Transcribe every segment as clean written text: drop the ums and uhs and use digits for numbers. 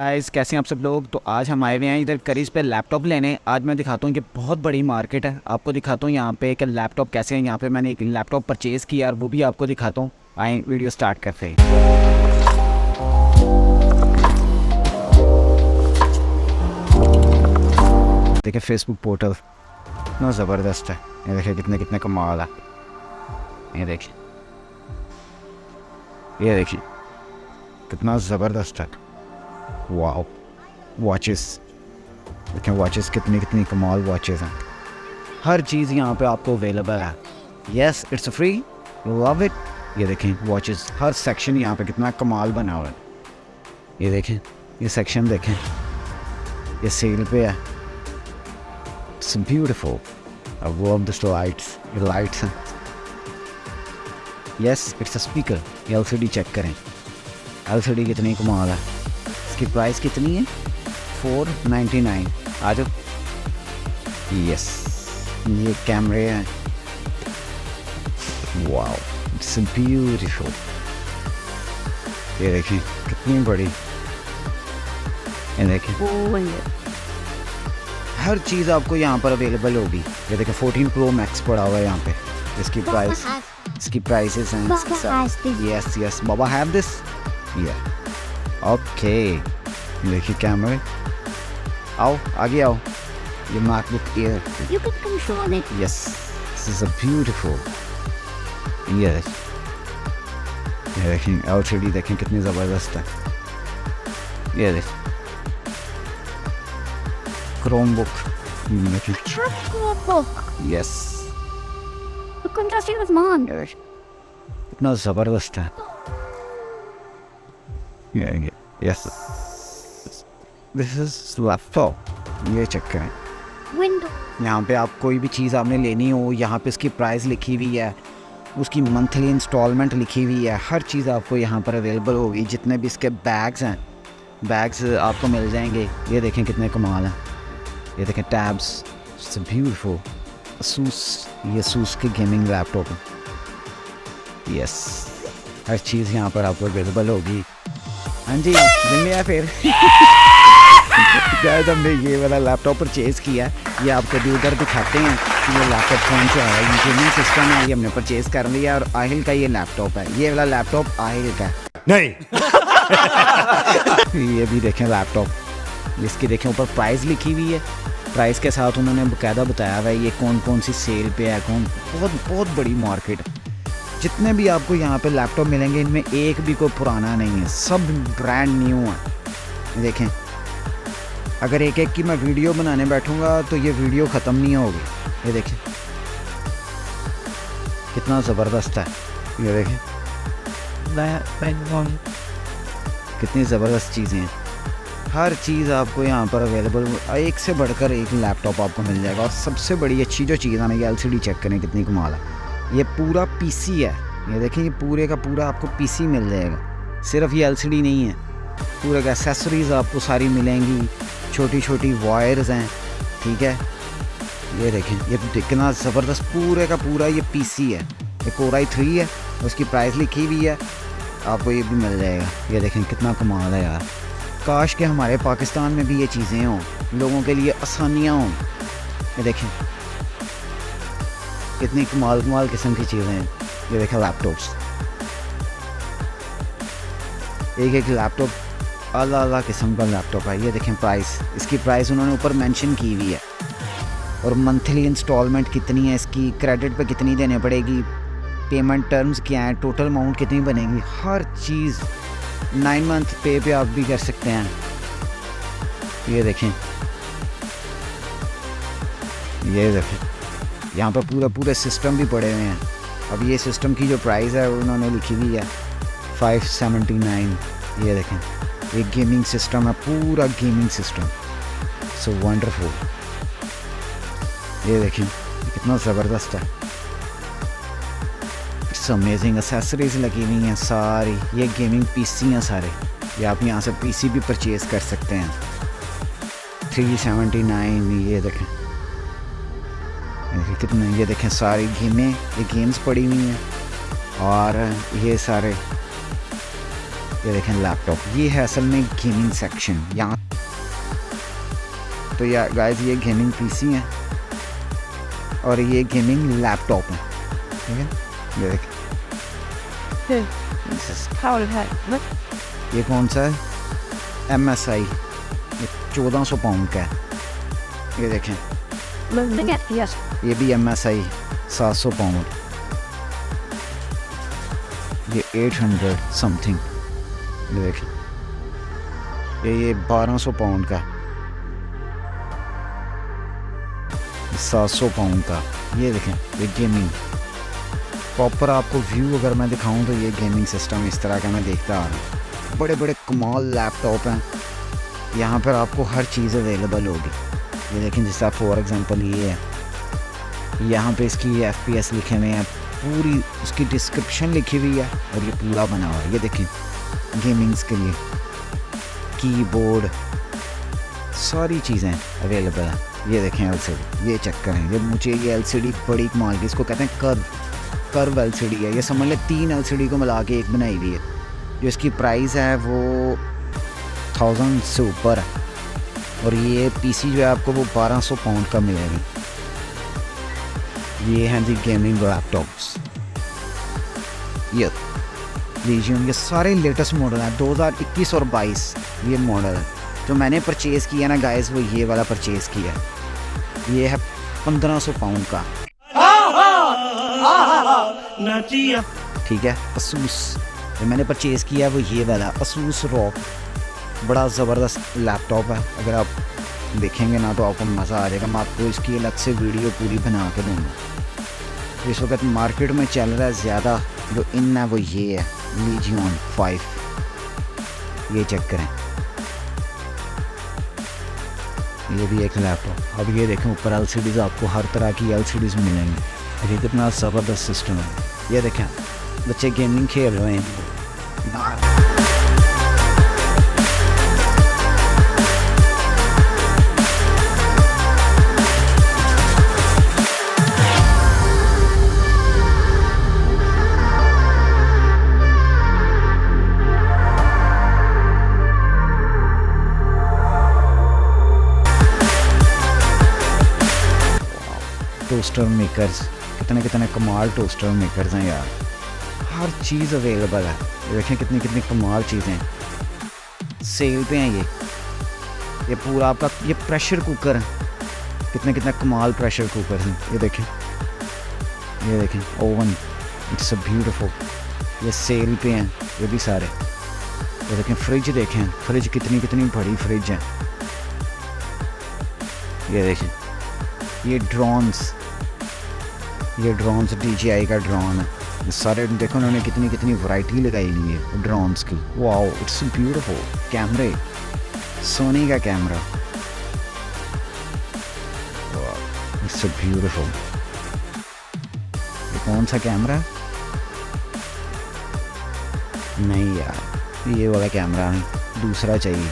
Guys कैसे हैं आप सब लोग। तो आज हम आए हुए हैं इधर करीज पे लैपटॉप लेने। आज मैं दिखाता हूँ कि बहुत बड़ी मार्केट है, आपको दिखाता हूँ यहाँ पे कि लैपटॉप कैसे हैं। यहाँ पे मैंने एक लैपटॉप परचेज़ किया और वो भी आपको दिखाता हूँ। आए वीडियो स्टार्ट करते हैं। देखिए फेसबुक पोर्टल इतना ज़बरदस्त है। ये देखिए कितने कितने कमाल है। ये देखिए कितना ज़बरदस्त है। वाओ वॉचेस देखें, वॉचेस कितनी कितनी कमाल वॉचेस हैं। हर चीज़ यहाँ पे आपको अवेलेबल है। Yes it's free, love it. ये देखें वॉचेस, हर सेक्शन यहाँ पे कितना कमाल बना हुआ है। ये देखें, ये सेक्शन देखें, ये सेल पे है। It's beautiful. अब वो अब द लाइट्स, ये लाइट्स हैं। Yes it's a speaker. ये LCD चेक करें, LCD कितनी कमाल है। इसकी प्राइस कितनी है? 499। आ जाओ। यस ये कैमरे हैं। Wow it's beautiful. ये देखिए कितनी बड़ी। ये देखिए हर चीज़ आपको यहाँ पर अवेलेबल होगी। ये देखिए 14 Pro Max पड़ा हुआ है यहाँ पे। इसकी प्राइसेस हैं। Yes yes Baba have this. या ओके देखिए कैमरे। आओ आगे आओ। ये MacBook Air, You can control it. yes this is a beautiful। yes ये देखें LCD देखें कितनी ज़बरदस्त है। ये देखें Chromebook देखें। Book. yes You can trust it with mom. ये देखें कितना ज़बरदस्त है। yes this is laptop। ये चेक करें। Window. यहाँ पे आप कोई भी चीज़ आपने लेनी हो, यहाँ पे इसकी प्राइस लिखी हुई है, उसकी मंथली इंस्टॉलमेंट लिखी हुई है। हर चीज़ आपको यहाँ पर अवेलेबल होगी। जितने भी इसके बैग्स हैं, बैग्स आपको मिल जाएंगे। ये देखें कितने कमाल हैं। ये देखें टैब्स, इट्स ब्यूटीफुल। ये असूस की गेमिंग लैपटॉप है। यस हर चीज़ यहाँ पर आपको अवेलेबल होगी। हाँ जी जिम्मे फिर गाइस हमने ये वाला लैपटॉप परचेज़ किया। ये आपको भी उधर दिखाते हैं कि ये लैपटॉप कौन सा है। ये गेमिंग सिस्टम है, ये हमने परचेज़ कर लिया। और आहिल का ये लैपटॉप है। ये वाला लैपटॉप आहिल का नहीं। ये भी देखें लैपटॉप, इसकी देखें ऊपर प्राइस लिखी हुई है। प्राइस के साथ उन्होंने बाकायदा बताया हुआ है ये कौन कौन सी सेल पे है। बहुत बड़ी मार्केट है। जितने भी आपको यहाँ पे लैपटॉप मिलेंगे इनमें एक भी कोई पुराना नहीं है, सब ब्रांड न्यू है। देखें अगर एक एक की मैं वीडियो बनाने बैठूंगा तो ये वीडियो ख़त्म नहीं होगी। ये देखें कितना ज़बरदस्त है। ये देखें कितनी ज़बरदस्त चीज़ें हैं। हर चीज़ आपको यहाँ पर अवेलेबल, एक से बढ़कर एक लैपटॉप आपको मिल जाएगा। और सबसे बड़ी अच्छी जो चीज़ है ना, ये LCD चेक करें कितनी कमाल है। ये पूरा PC है। ये देखें ये पूरे का पूरा आपको PC मिल जाएगा। सिर्फ ये LCD नहीं है, पूरे का एसेसरीज़ आपको सारी मिलेंगी। छोटी छोटी वायर्स हैं, ठीक है। ये देखें ये कितना ज़बरदस्त पूरे का पूरा ये PC है। ये Core i3 है, उसकी प्राइस लिखी हुई है, आपको ये भी मिल जाएगा। ये देखें कितना कमाल है यार। काश के हमारे पाकिस्तान में भी ये चीज़ें हों, लोगों के लिए आसानियाँ हों। ये देखें कितनी कमाल किस्म की चीज़ें हैं। ये देखें लैपटॉप्स, एक लैपटॉप अलग किस्म का लैपटॉप है। ये देखें प्राइस, इसकी प्राइस उन्होंने ऊपर मेंशन की हुई है। और मंथली इंस्टॉलमेंट कितनी है इसकी, क्रेडिट पे कितनी देने पड़ेगी, पेमेंट टर्म्स क्या हैं, टोटल अमाउंट कितनी बनेगी, हर चीज़ 9 मंथ पे आप भी कर सकते हैं। ये देखें यहाँ पर पूरे सिस्टम भी पड़े हुए हैं। अब ये सिस्टम की जो प्राइस है उन्होंने लिखी हुई है 579। ये देखें एक गेमिंग सिस्टम है, पूरा गेमिंग सिस्टम, सो वंडरफुल। ये देखिए कितना ज़बरदस्त है। It's amazing. एसेसरीज लगी हुई हैं सारी। ये गेमिंग PC हैं सारे। ये आप यहाँ से PC भी परचेज़ कर सकते हैं। 379। ये देखें कितने, ये देखें सारी गेमें, ये गेम्स पड़ी हुई हैं। और ये सारे ये देखें लैपटॉप, ये है असल में गेमिंग सेक्शन यहाँ। तो यार गाइस ये गेमिंग पीसी हैं और ये गेमिंग लैपटॉप है, ठीक है। ये देखें ये कौन सा है, MSI, ये 1400 पाउंड का है। ये देखें ये भी MSI 700 पाउंड, ये 800 समथिंग। ये देखें ये 1200 पाउंड का, 700 पाउंड का। ये देखें ये गेमिंग प्रॉपर आपको व्यू अगर मैं दिखाऊं तो ये गेमिंग सिस्टम इस तरह का मैं देखता आ रहा हूँ। बड़े बड़े कमाल लैपटॉप हैं, यहाँ पर आपको हर चीज़ अवेलेबल होगी। ये देखें जैसा फॉर एग्जांपल ये है, यहाँ पे इसकी FPS लिखे हुए हैं, पूरी उसकी डिस्क्रिप्शन लिखी हुई है और ये पूरा बना हुआ है। ये देखें गेमिंग्स के लिए कीबोर्ड सारी चीज़ें अवेलेबल हैं। ये देखें LCD, ये चेक करें, ये मुझे ये LCD बड़ी कमाल की, इसको कहते हैं कर्व LCD है। ये समझ लें 3 LCD को मिला के एक बनाई हुई है। जो इसकी प्राइस है वो 1000 से ऊपर है और ये PC जो है आपको वो 1200 पाउंड का मिलेगा। ये हैं जी गेमिंग लैपटॉप्स, ये लीजिए ये सारे लेटेस्ट मॉडल हैं 2021 और 22 ये मॉडल है। जो मैंने परचेज़ किया ना गाइस वो ये वाला परचेज़ किया, ये है 1500 पाउंड का, ठीक है। असूस जो मैंने परचेज़ किया वो ये वाला असूस रॉक, बड़ा ज़बरदस्त लैपटॉप है। अगर आप देखेंगे ना तो आपको मज़ा आ जाएगा। मैं आपको इसकी अलग से वीडियो पूरी बना के दूँगा। इस वक्त मार्केट में चल रहा है ज़्यादा जो इन है वो ये है लीजियन 5, ये चेक करें, ये भी एक लैपटॉप। अब ये देखें ऊपर LCDs, आपको हर तरह की LCDs मिलेंगी। ये कितना ज़बरदस्त सिस्टम है। ये देखें बच्चे गेमिंग खेल रहे हैं। टोस्टर मेकर्स, कितने कमाल टोस्टर मेकर्स हैं यार, हर चीज़ अवेलेबल है। ये देखें कितनी कमाल चीज़ें सेल पे हैं। ये पूरा आपका ये प्रेशर कुकर है, कितने कमाल प्रेशर कुकर हैं। ये देखें ओवन, इट्स अ ब्यूटीफुल, ये सेल पे हैं ये भी सारे। ये देखें फ्रिज, देखें फ्रिज कितनी बड़ी फ्रिज है। ये देखें ये ड्रोन्स DJI का ड्रोन है। ये सारे देखो उन्होंने कितनी वैरायटी लगाई हुई है ड्रोन्स की। Wow it's beautiful. कैमरे, सोनी का कैमरा, इट्स ब्यूटीफुल। ये कौन सा कैमरा, नहीं यार ये वाला कैमरा नहीं, दूसरा चाहिए।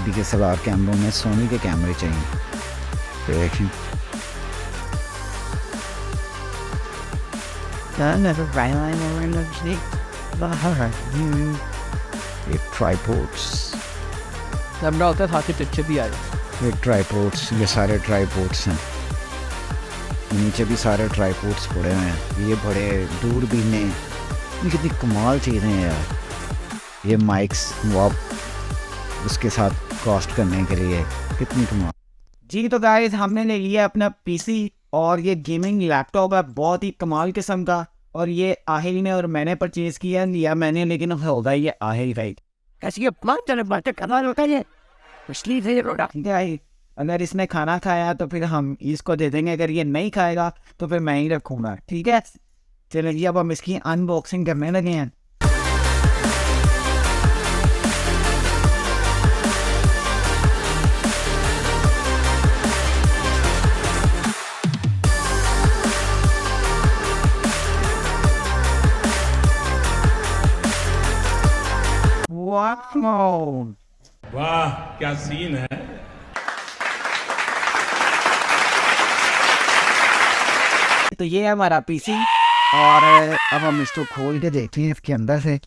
DSLR कैमरों में सोनी के कैमरे चाहिए। देखिए ये ट्राइपॉड्स, कैमरा होता है साथ ही पिक्चर भी आए। ये ट्राइपॉड्स, ये सारे ट्राइपॉड्स हैं, नीचे भी सारे ट्राइपॉड्स पड़े हुए हैं। ये बड़े दूरबीनें, ये कितनी कमाल चीज़ें हैं यार। ये माइक्स वो आप उसके साथ कास्ट करने के लिए कितनी कमाल। जी तो गाइस हमने ले लिया अपना PC और ये गेमिंग लैपटॉप है बहुत ही कमाल किस्म का, और ये आहिर में और मैंने परचेज़ लिया मैंने, लेकिन होगा ये आहिर राइट। कैसी बातें कमाल होता है इसलिए अगर इसने खाना खाया तो फिर हम इसको दे देंगे, अगर ये नहीं खाएगा तो फिर मैं ही रखूँगा, ठीक है। चलिए अब हम इसकी अनबॉक्सिंग करने लगे हैं। वाह क्या सीन है। तो ये है हमारा PC और अब हम इसको खोल के देखते हैं इसके अंदर से।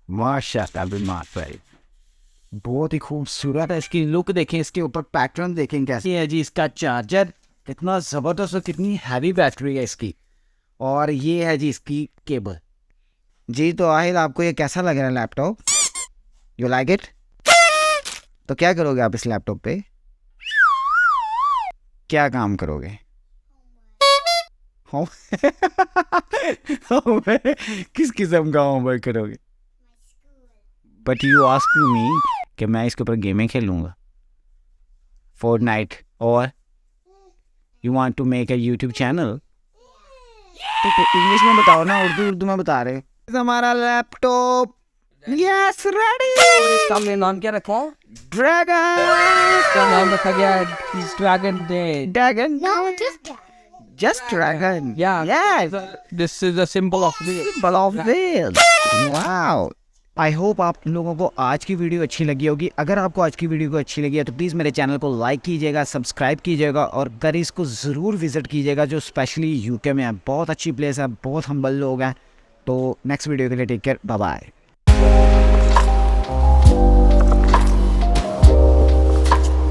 माशाल्लाह भी भाई, बहुत ही खूबसूरत है। इसकी लुक देखें, इसके ऊपर पैटर्न देखें कैसी है जी। इसका चार्जर कितना ज़बरदस्त और कितनी हैवी बैटरी है इसकी, और ये है जी इसकी केबल जी। तो आहिल आपको ये कैसा लग रहा है लैपटॉप? You like it? तो क्या करोगे आप इस लैपटॉप पे? क्या काम करोगे? किस किस्म का होमवर्क करोगे? बट यू आस्क मी कि मैं इसके ऊपर गेमें खेलूँगा, फोर्टनाइट, और you want to make a YouTube channel? तो इंग्लिश में बताओ ना, उर्दू में बता रहे। हमारा लैपटॉप यस रेडी। इसका हमने नाम क्या रखा है? ड्रैगन। इसका नाम रखा गया है dragon day. Dragon, No, just just dragon. Yeah. Yes, This is a symbol of the symbol of whale. Wow, I hope आप लोगों को आज की वीडियो अच्छी लगी होगी। अगर आपको आज की वीडियो को अच्छी लगी है तो प्लीज़ मेरे चैनल को लाइक कीजिएगा, सब्सक्राइब कीजिएगा, और गरीस को ज़रूर विज़िट कीजिएगा जो स्पेशली यूके में है। बहुत अच्छी प्लेस है, बहुत हम्बल लोग हैं। तो नेक्स्ट वीडियो के लिए टेक केयर, बाय बाय।